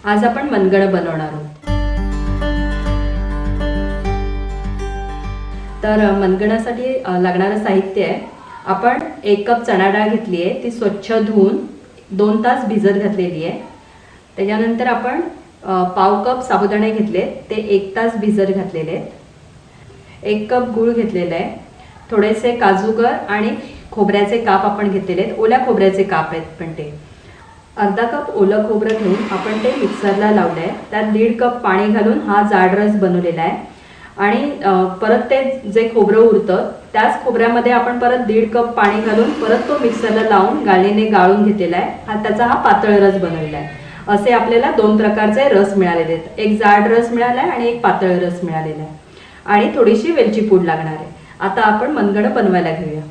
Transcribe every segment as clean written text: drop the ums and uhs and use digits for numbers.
आज आपण मनगणं बनवणार आहोत। तर मनगणासाठी लागणारं साहित्य आहे, आपण 1 कप चणा डाळ घेतली आहे, ती स्वच्छ धुवून 2 तास भिजत घातलेली आहे। त्याच्यानंतर आपण पाव कप साबुदाणे घेतले, ते 1 तास भिजत घातलेले आहेत। 1 कप गूळ घेतलेला आहे, थोडेसे काजूगर आणि खोबऱ्याचे काप आपण घेतलेले आहेत, ओल्या खोबऱ्याचे काप आहेत पण ते। अर्धा कप ओलं खोबरं घेऊन आपण ते मिक्सरला लावलं आहे, त्यात 1.5 कप पाणी घालून हा जाड रस बनवलेला आहे। आणि परत ते जे खोबरं उरतं त्याच खोबऱ्यामध्ये आपण परत 1.5 कप पाणी घालून परत तो मिक्सरला लावून गाळणीने गाळून घेतलेला आहे। त्याचा हा पातळ रस बनवलेला आहे। असे आपल्याला 2 प्रकारचे रस मिळालेले आहेत, एक जाड रस मिळाला आहे आणि एक पातळ रस मिळालेला आहे। आणि थोडीशी वेलची पूड लागणार आहे। आता आपण मनगणं बनवायला घेऊया।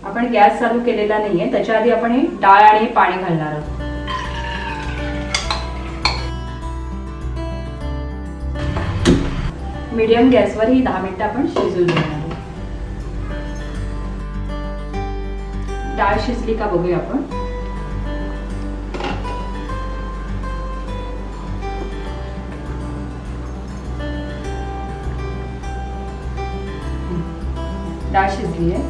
आपण गॅस चालू केलेला नाहीये, त्याच्या आधी आपण ही डाळ आणि पाणी घालणार आहोत। मीडियम गॅसवर ही 10 मिनिटं आपण शिजवून घेणार आहोत। डाळ शिजली का बघूया आपण। डाळ शिजली आहे,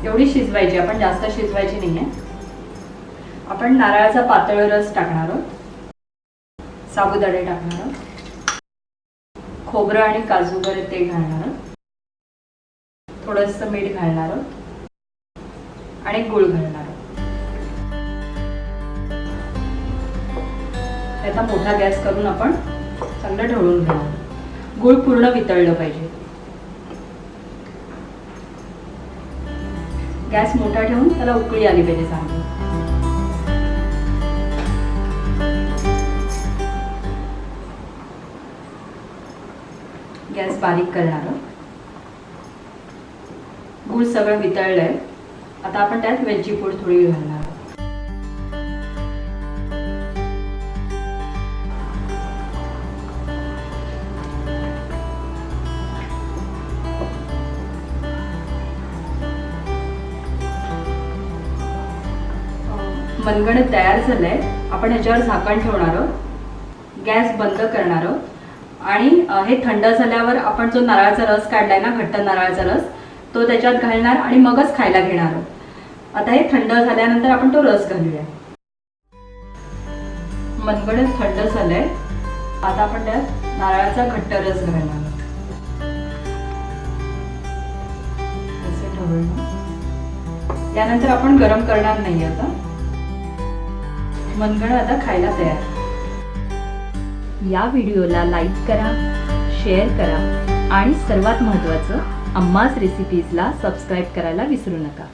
एवढी शिजवायची, आपण जास्त शिजवायची नाहीये। आपण नारळाचा पातळ रस टाकणार आहोत, साबुदाणे टाकणार आहोत, खोबरं आणि काजू वगैरे ते घालणार आहोत, थोडंसं मीठ घालणार आहोत आणि गूळ घालणार आहोत। आता मोठा गॅस करून आपण चांगलं ढवळून घेणार। गूळ पूर्ण वितळलं पाहिजे। गॅस मोठा ठेवून त्याला उकळी आली पाहिजे चांगली। गॅस बारीक करणार। गूळ सगळं वितळलंय, आता आपण त्यात वेलची पूड थोडी घालणार। मनगणं तयार झालंय, आपण ह्याच्यावर झाकण ठेवणार आहोत, गॅस बंद करणार आहोत आणि हे थंड झाल्यावर आपण जो नारळाचा रस काढलाय ना, घट्ट नारळाचा रस, तो त्याच्यात घालणार आणि मगच खायला घेणार आहोत। आता हे थंड झाल्यानंतर आपण तो रस घालूया। मनगणं थंड झालंय, आता आपण त्यात नारळाचा घट्ट रस घालणार आहोत। यानंतर आपण गरम करणार नाही। आता मनगणं आता खायला तयार। या व्हिडिओला लाईक करा, शेअर करा आणि सर्वात महत्त्वाचं अम्माज रेसिपीजला सबस्क्राईब करायला विसरू नका।